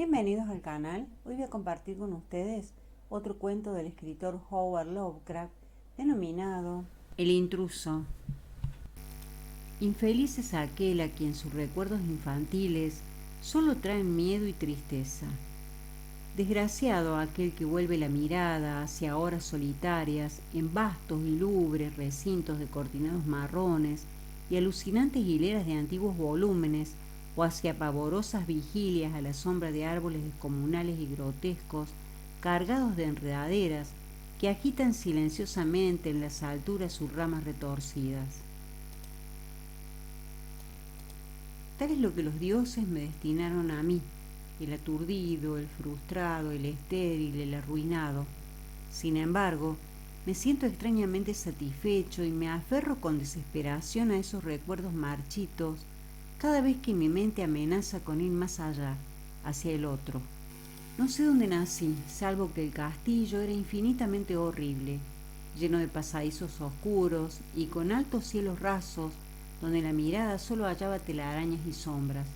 Bienvenidos al canal. Hoy voy a compartir con ustedes otro cuento del escritor Howard Lovecraft denominado El intruso. Infeliz es aquel a quien sus recuerdos infantiles solo traen miedo y tristeza. Desgraciado aquel que vuelve la mirada hacia horas solitarias en vastos y lúgubres recintos de cortinados marrones y alucinantes hileras de antiguos volúmenes, o hacia pavorosas vigilias a la sombra de árboles descomunales y grotescos, cargados de enredaderas que agitan silenciosamente en las alturas sus ramas retorcidas. Tal es lo que los dioses me destinaron a mí, el aturdido, el frustrado, el estéril, el arruinado. Sin embargo, me siento extrañamente satisfecho y me aferro con desesperación a esos recuerdos marchitos cada vez que mi mente amenaza con ir más allá, hacia el otro. No sé dónde nací, salvo que el castillo era infinitamente horrible, lleno de pasadizos oscuros y con altos cielos rasos, donde la mirada solo hallaba telarañas y sombras.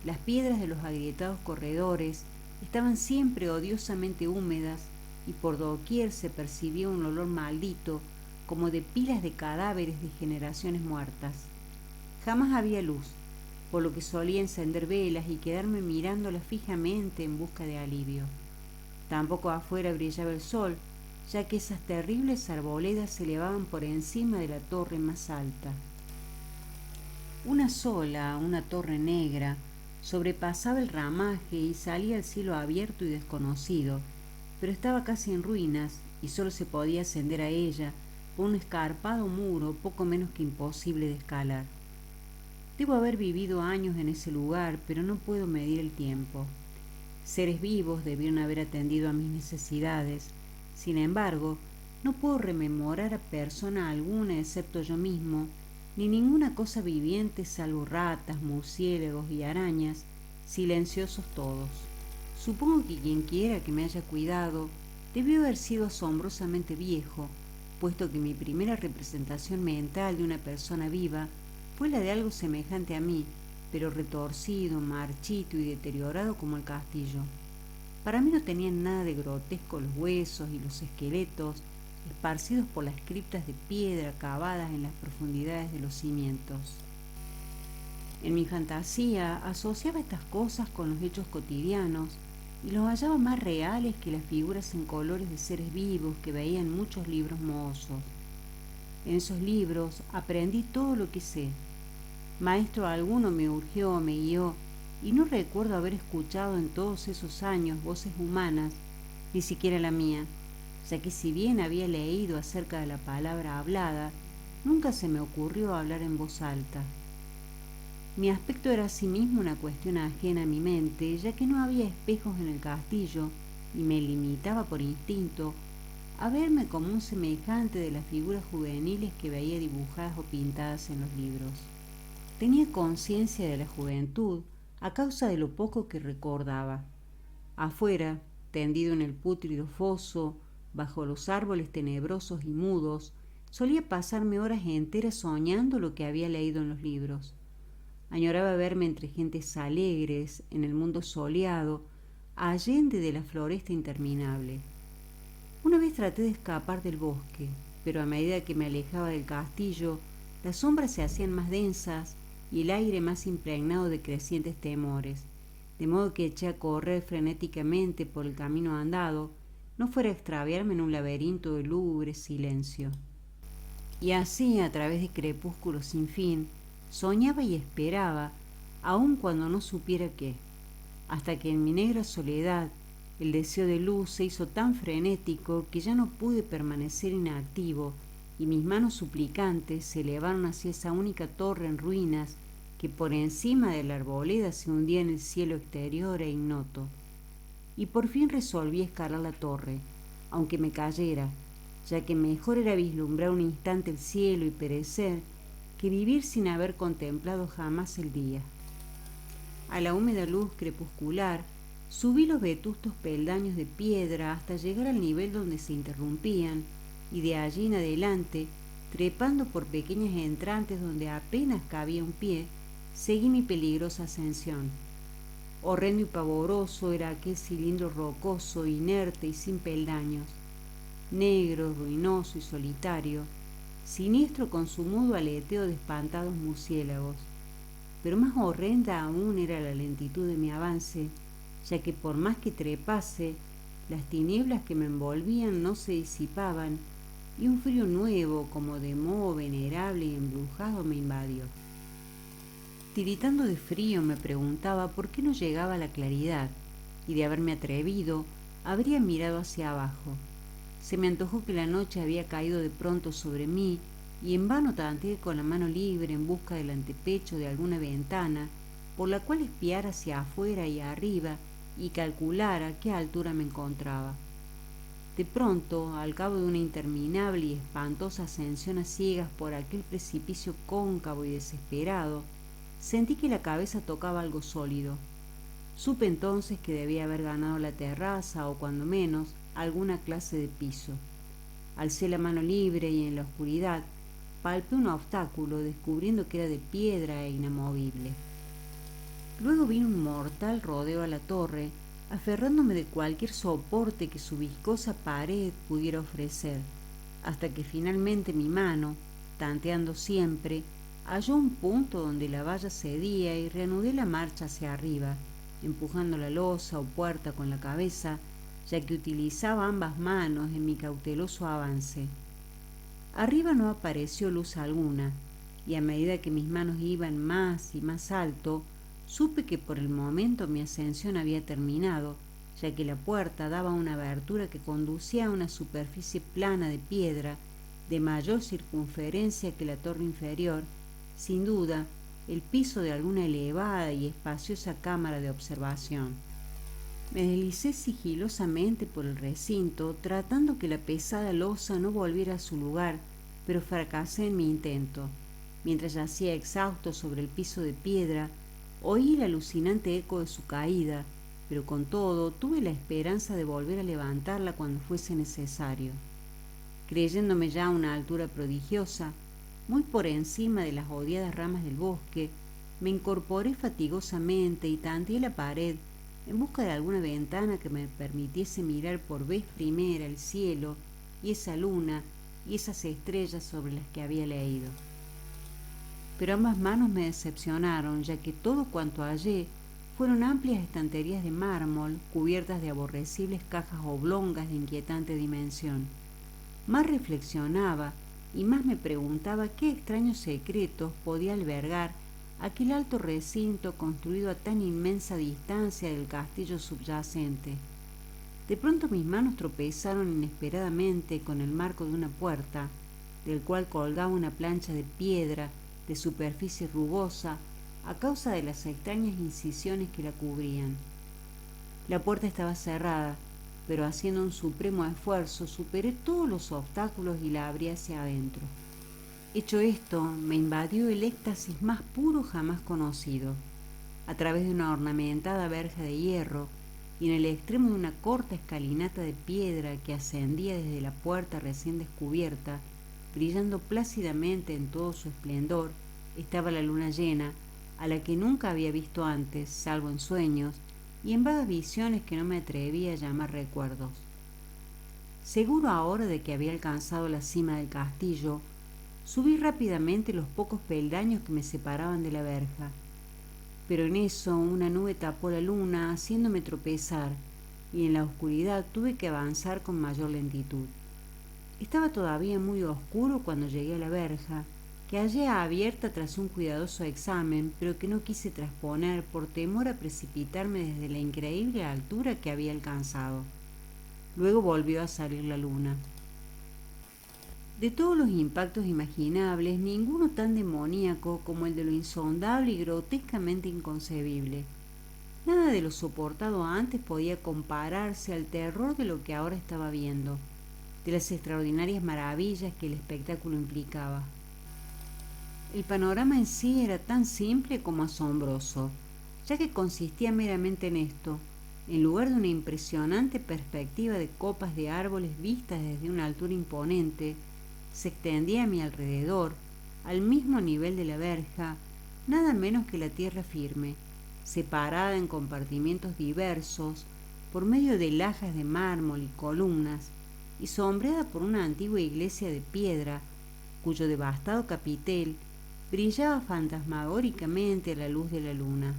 Las piedras de los agrietados corredores estaban siempre odiosamente húmedas y por doquier se percibía un olor maldito como de pilas de cadáveres de generaciones muertas. Jamás había luz, por lo que solía encender velas y quedarme mirándolas fijamente en busca de alivio. Tampoco afuera brillaba el sol, ya que esas terribles arboledas se elevaban por encima de la torre más alta. Una sola, una torre negra, sobrepasaba el ramaje y salía al cielo abierto y desconocido, pero estaba casi en ruinas y solo se podía ascender a ella por un escarpado muro poco menos que imposible de escalar. Debo haber vivido años en ese lugar, pero no puedo medir el tiempo. Seres vivos debieron haber atendido a mis necesidades. Sin embargo, no puedo rememorar a persona alguna excepto yo mismo, ni ninguna cosa viviente salvo ratas, murciélagos y arañas, silenciosos todos. Supongo que quien quiera que me haya cuidado debió haber sido asombrosamente viejo, puesto que mi primera representación mental de una persona viva fue la de algo semejante a mí, pero retorcido, marchito y deteriorado como el castillo. Para mí no tenían nada de grotesco los huesos y los esqueletos esparcidos por las criptas de piedra cavadas en las profundidades de los cimientos. En mi fantasía asociaba estas cosas con los hechos cotidianos y los hallaba más reales que las figuras en colores de seres vivos que veía en muchos libros mohosos. En esos libros aprendí todo lo que sé. Maestro alguno me urgió, me guió, y no recuerdo haber escuchado en todos esos años voces humanas, ni siquiera la mía, ya que si bien había leído acerca de la palabra hablada, nunca se me ocurrió hablar en voz alta. Mi aspecto era asimismo una cuestión ajena a mi mente, ya que no había espejos en el castillo y me limitaba por instinto a verme como un semejante de las figuras juveniles que veía dibujadas o pintadas en los libros. Tenía conciencia de la juventud a causa de lo poco que recordaba. Afuera, tendido en el pútrido foso, bajo los árboles tenebrosos y mudos, solía pasarme horas enteras soñando lo que había leído en los libros. Añoraba verme entre gentes alegres, en el mundo soleado, allende de la floresta interminable. Una vez traté de escapar del bosque, pero a medida que me alejaba del castillo, las sombras se hacían más densas y el aire más impregnado de crecientes temores, de modo que eché a correr frenéticamente por el camino andado, no fuera a extraviarme en un laberinto de lúgubre silencio. Y así, a través de crepúsculos sin fin, soñaba y esperaba, aun cuando no supiera qué, hasta que en mi negra soledad el deseo de luz se hizo tan frenético que ya no pude permanecer inactivo y mis manos suplicantes se elevaron hacia esa única torre en ruinas que por encima de la arboleda se hundía en el cielo exterior e ignoto. Y por fin resolví escalar la torre, aunque me cayera, ya que mejor era vislumbrar un instante el cielo y perecer que vivir sin haber contemplado jamás el día. A la húmeda luz crepuscular subí los vetustos peldaños de piedra hasta llegar al nivel donde se interrumpían y de allí en adelante, trepando por pequeñas entrantes donde apenas cabía un pie, seguí mi peligrosa ascensión. Horrendo y pavoroso era aquel cilindro rocoso, inerte y sin peldaños, negro, ruinoso y solitario, siniestro con su mudo aleteo de espantados murciélagos. Pero más horrenda aún era la lentitud de mi avance, ya que por más que trepase, las tinieblas que me envolvían no se disipaban y un frío nuevo, como de moho venerable y embrujado, me invadió. Tiritando de frío me preguntaba por qué no llegaba la claridad, y de haberme atrevido, habría mirado hacia abajo. Se me antojó que la noche había caído de pronto sobre mí, y en vano tanteé con la mano libre en busca del antepecho de alguna ventana, por la cual espiara hacia afuera y arriba y calculara a qué altura me encontraba. De pronto, al cabo de una interminable y espantosa ascensión a ciegas por aquel precipicio cóncavo y desesperado, sentí que la cabeza tocaba algo sólido. Supe entonces que debía haber ganado la terraza o, cuando menos, alguna clase de piso. Alcé la mano libre y en la oscuridad palpé un obstáculo, descubriendo que era de piedra e inamovible. Luego vino un mortal rodeo a la torre, aferrándome de cualquier soporte que su viscosa pared pudiera ofrecer, hasta que finalmente mi mano, tanteando siempre, halló un punto donde la valla cedía y reanudé la marcha hacia arriba, empujando la losa o puerta con la cabeza, ya que utilizaba ambas manos en mi cauteloso avance. Arriba no apareció luz alguna, y a medida que mis manos iban más y más alto, supe que por el momento mi ascensión había terminado, ya que la puerta daba una abertura que conducía a una superficie plana de piedra de mayor circunferencia que la torre inferior, sin duda el piso de alguna elevada y espaciosa cámara de observación. Me deslicé sigilosamente por el recinto, tratando que la pesada losa no volviera a su lugar, pero fracasé en mi intento. Mientras yacía exhausto sobre el piso de piedra, oí el alucinante eco de su caída, pero con todo tuve la esperanza de volver a levantarla cuando fuese necesario. Creyéndome ya a una altura prodigiosa, muy por encima de las odiadas ramas del bosque, me incorporé fatigosamente y tanteé la pared en busca de alguna ventana que me permitiese mirar por vez primera el cielo y esa luna y esas estrellas sobre las que había leído. Pero ambas manos me decepcionaron, ya que todo cuanto hallé fueron amplias estanterías de mármol cubiertas de aborrecibles cajas oblongas de inquietante dimensión. Más reflexionaba y más me preguntaba qué extraños secretos podía albergar aquel alto recinto construido a tan inmensa distancia del castillo subyacente. De pronto mis manos tropezaron inesperadamente con el marco de una puerta, del cual colgaba una plancha de piedra de superficie rugosa a causa de las extrañas incisiones que la cubrían. La puerta estaba cerrada, pero haciendo un supremo esfuerzo superé todos los obstáculos y la abrí hacia adentro. Hecho esto, me invadió el éxtasis más puro jamás conocido. A través de una ornamentada verja de hierro y en el extremo de una corta escalinata de piedra que ascendía desde la puerta recién descubierta, brillando plácidamente en todo su esplendor, estaba la luna llena, a la que nunca había visto antes, salvo en sueños y en vagas visiones que no me atrevía a llamar recuerdos. Seguro ahora de que había alcanzado la cima del castillo, subí rápidamente los pocos peldaños que me separaban de la verja, pero en eso una nube tapó la luna, haciéndome tropezar, y en la oscuridad tuve que avanzar con mayor lentitud. Estaba todavía muy oscuro cuando llegué a la verja, que hallé abierta tras un cuidadoso examen, pero que no quise trasponer por temor a precipitarme desde la increíble altura que había alcanzado. Luego volvió a salir la luna. De todos los impactos imaginables, ninguno tan demoníaco como el de lo insondable y grotescamente inconcebible. Nada de lo soportado antes podía compararse al terror de lo que ahora estaba viendo, de las extraordinarias maravillas que el espectáculo implicaba. El panorama en sí era tan simple como asombroso, ya que consistía meramente en esto: en lugar de una impresionante perspectiva de copas de árboles vistas desde una altura imponente, se extendía a mi alrededor, al mismo nivel de la verja, nada menos que la tierra firme, separada en compartimientos diversos por medio de lajas de mármol y columnas, y sombreada por una antigua iglesia de piedra, cuyo devastado capitel brillaba fantasmagóricamente a la luz de la luna.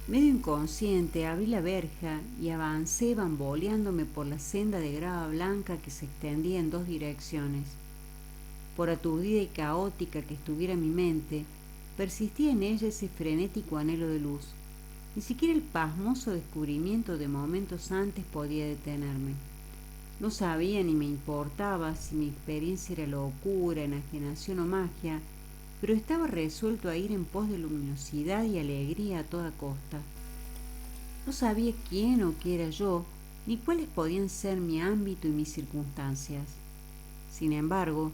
Medio inconsciente abrí la verja y avancé bamboleándome por la senda de grava blanca que se extendía en dos direcciones. Por aturdida y caótica que estuviera mi mente, persistía en ella ese frenético anhelo de luz. Ni siquiera el pasmoso descubrimiento de momentos antes podía detenerme. No sabía ni me importaba si mi experiencia era locura, enajenación o magia, pero estaba resuelto a ir en pos de luminosidad y alegría a toda costa. No sabía quién o qué era yo, ni cuáles podían ser mi ámbito y mis circunstancias. Sin embargo,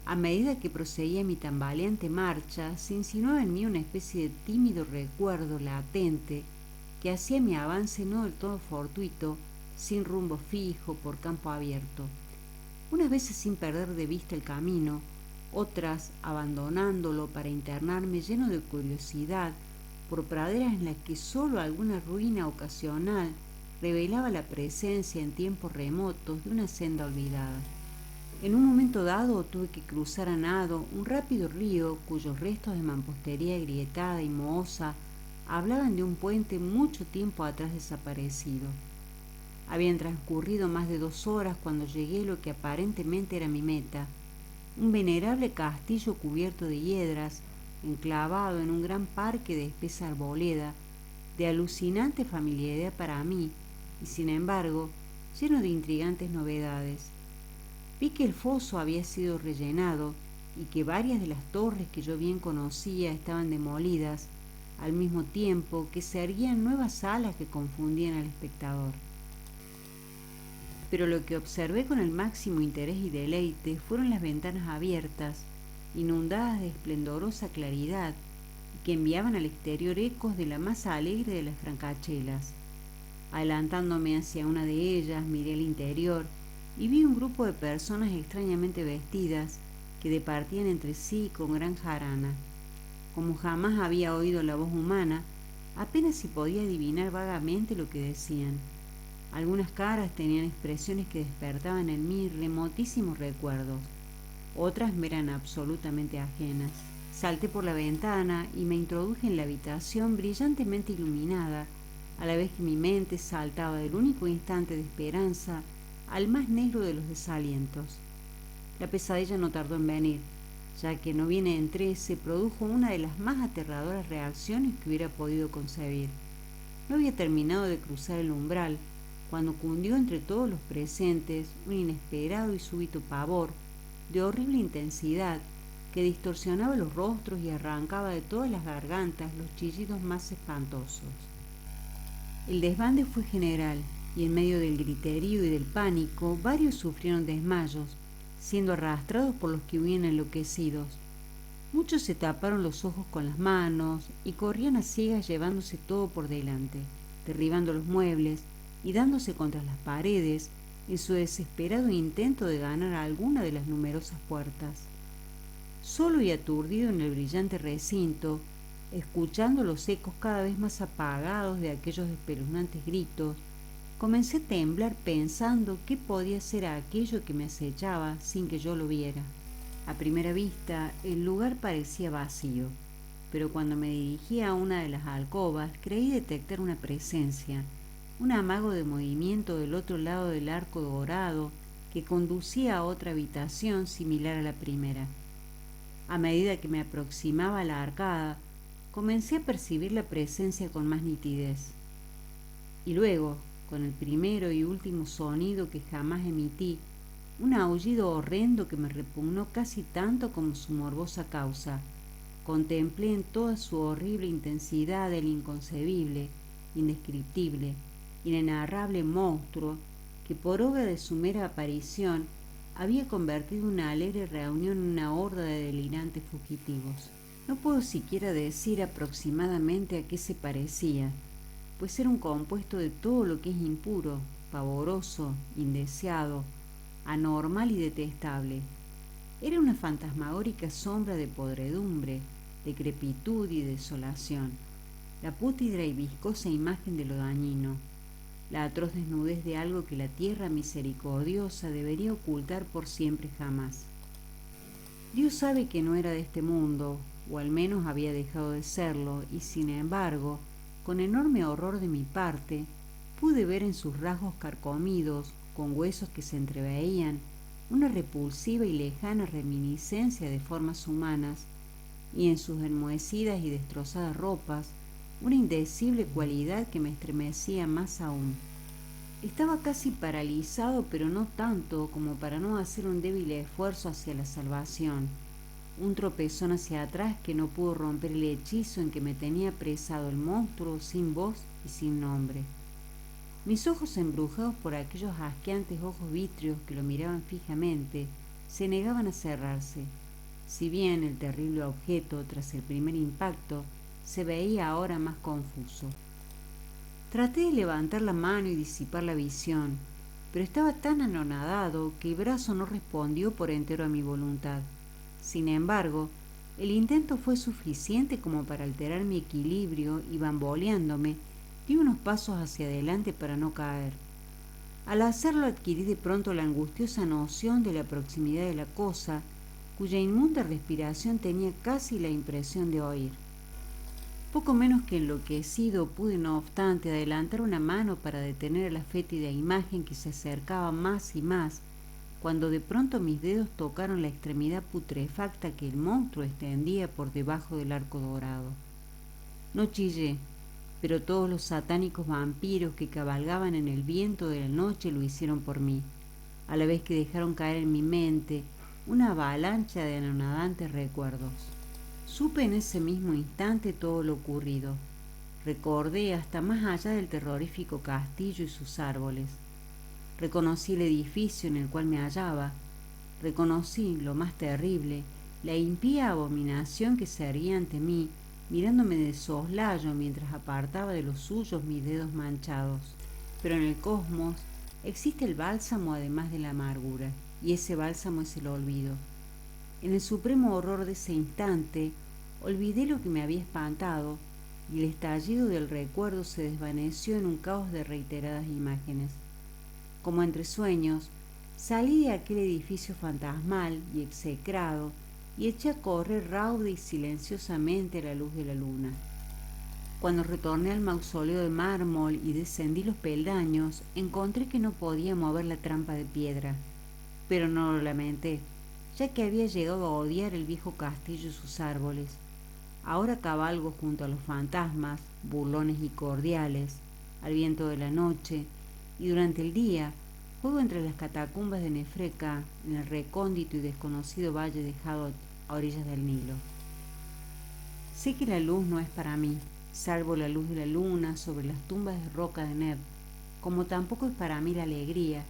a medida que proseguía mi tambaleante marcha, se insinuaba en mí una especie de tímido recuerdo latente que hacía mi avance no del todo fortuito, sin rumbo fijo, por campo abierto. Unas veces sin perder de vista el camino, otras abandonándolo para internarme lleno de curiosidad por praderas en las que sólo alguna ruina ocasional revelaba la presencia en tiempos remotos de una senda olvidada. En un momento dado tuve que cruzar a nado un rápido río cuyos restos de mampostería agrietada y mohosa hablaban de un puente mucho tiempo atrás desaparecido. Habían transcurrido más de 2 horas cuando llegué a lo que aparentemente era mi meta, un venerable castillo cubierto de hiedras, enclavado en un gran parque de espesa arboleda, de alucinante familiaridad para mí, y sin embargo, lleno de intrigantes novedades. Vi que el foso había sido rellenado y que varias de las torres que yo bien conocía estaban demolidas, al mismo tiempo que se erguían nuevas salas que confundían al espectador. Pero lo que observé con el máximo interés y deleite fueron las ventanas abiertas, inundadas de esplendorosa claridad, y que enviaban al exterior ecos de la más alegre de las francachelas. Adelantándome hacia una de ellas, miré el interior y vi un grupo de personas extrañamente vestidas que departían entre sí con gran jarana. Como jamás había oído la voz humana, apenas si podía adivinar vagamente lo que decían. Algunas caras tenían expresiones que despertaban en mí remotísimos recuerdos, otras me eran absolutamente ajenas. Salté por la ventana y me introduje en la habitación brillantemente iluminada, a la vez que mi mente saltaba del único instante de esperanza al más negro de los desalientos. La pesadilla no tardó en venir, ya que no bien entré se produjo una de las más aterradoras reacciones que hubiera podido concebir. No había terminado de cruzar el umbral cuando cundió entre todos los presentes un inesperado y súbito pavor, de horrible intensidad, que distorsionaba los rostros y arrancaba de todas las gargantas los chillidos más espantosos. El desbande fue general, y en medio del griterío y del pánico, varios sufrieron desmayos, siendo arrastrados por los que huían enloquecidos. Muchos se taparon los ojos con las manos y corrían a ciegas llevándose todo por delante, derribando los muebles y dándose contra las paredes en su desesperado intento de ganar alguna de las numerosas puertas. Solo y aturdido en el brillante recinto, escuchando los ecos cada vez más apagados de aquellos espeluznantes gritos, comencé a temblar pensando qué podía ser aquello que me acechaba sin que yo lo viera. A primera vista, el lugar parecía vacío, pero cuando me dirigí a una de las alcobas, creí detectar una presencia, un amago de movimiento del otro lado del arco dorado que conducía a otra habitación similar a la primera. A medida que me aproximaba a la arcada, comencé a percibir la presencia con más nitidez. Y luego, con el primero y último sonido que jamás emití, un aullido horrendo que me repugnó casi tanto como su morbosa causa, contemplé en toda su horrible intensidad el inconcebible, indescriptible, inenarrable monstruo que por obra de su mera aparición había convertido una alegre reunión en una horda de delirantes fugitivos. No puedo siquiera decir aproximadamente a qué se parecía, pues era un compuesto de todo lo que es impuro, pavoroso, indeseado, anormal y detestable. Era una fantasmagórica sombra de podredumbre, decrepitud y desolación, la pútrida y viscosa imagen de lo dañino, la atroz desnudez de algo que la tierra misericordiosa debería ocultar por siempre jamás. Dios sabe que no era de este mundo, o al menos había dejado de serlo, y sin embargo, con enorme horror de mi parte, pude ver en sus rasgos carcomidos, con huesos que se entreveían, una repulsiva y lejana reminiscencia de formas humanas, y en sus enmohecidas y destrozadas ropas, una indecible cualidad que me estremecía más aún. Estaba casi paralizado, pero no tanto como para no hacer un débil esfuerzo hacia la salvación, un tropezón hacia atrás que no pudo romper el hechizo en que me tenía apresado el monstruo sin voz y sin nombre. Mis ojos, embrujados por aquellos asqueantes ojos vítreos que lo miraban fijamente, se negaban a cerrarse, si bien el terrible objeto, tras el primer impacto, se veía ahora más confuso. Traté de levantar la mano y disipar la visión, pero estaba tan anonadado que el brazo no respondió por entero a mi voluntad. Sin embargo, el intento fue suficiente como para alterar mi equilibrio y, bamboleándome, di unos pasos hacia adelante para no caer. Al hacerlo adquirí de pronto la angustiosa noción de la proximidad de la cosa, cuya inmunda respiración tenía casi la impresión de oír. Poco menos que enloquecido, pude no obstante adelantar una mano para detener a la fétida imagen que se acercaba más y más, cuando de pronto mis dedos tocaron la extremidad putrefacta que el monstruo extendía por debajo del arco dorado. No chillé, pero todos los satánicos vampiros que cabalgaban en el viento de la noche lo hicieron por mí, a la vez que dejaron caer en mi mente una avalancha de anonadantes recuerdos. Supe en ese mismo instante todo lo ocurrido. Recordé hasta más allá del terrorífico castillo y sus árboles. Reconocí el edificio en el cual me hallaba. Reconocí, lo más terrible, la impía abominación que se erguía ante mí, mirándome de soslayo mientras apartaba de los suyos mis dedos manchados. Pero en el cosmos existe el bálsamo además de la amargura, y ese bálsamo es el olvido. En el supremo horror de ese instante, olvidé lo que me había espantado, y el estallido del recuerdo se desvaneció en un caos de reiteradas imágenes. Como entre sueños, salí de aquel edificio fantasmal y execrado y eché a correr rauda y silenciosamente a la luz de la luna. Cuando retorné al mausoleo de mármol y descendí los peldaños, encontré que no podía mover la trampa de piedra, pero no lo lamenté, ya que había llegado a odiar el viejo castillo y sus árboles. Ahora cabalgo junto a los fantasmas, burlones y cordiales, al viento de la noche, y durante el día juego entre las catacumbas de Nefreca, en el recóndito y desconocido valle dejado a orillas del Nilo. Sé que la luz no es para mí, salvo la luz de la luna sobre las tumbas de roca de Neb, como tampoco es para mí la alegría,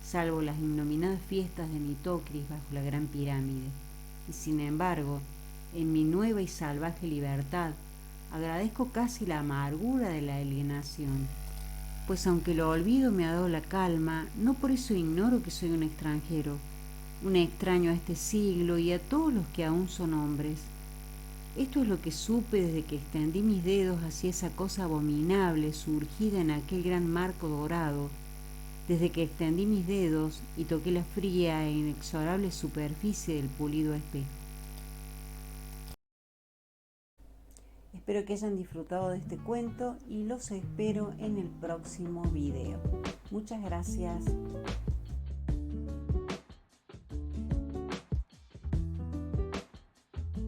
salvo las innominadas fiestas de Nitocris bajo la gran pirámide. Y sin embargo, en mi nueva y salvaje libertad, agradezco casi la amargura de la alienación, pues aunque lo olvido me ha dado la calma, no por eso ignoro que soy un extranjero, un extraño a este siglo y a todos los que aún son hombres. Esto es lo que supe desde que extendí mis dedos hacia esa cosa abominable surgida en aquel gran marco dorado, desde que extendí mis dedos y toqué la fría e inexorable superficie del pulido espejo. Espero que hayan disfrutado de este cuento y los espero en el próximo video. Muchas gracias.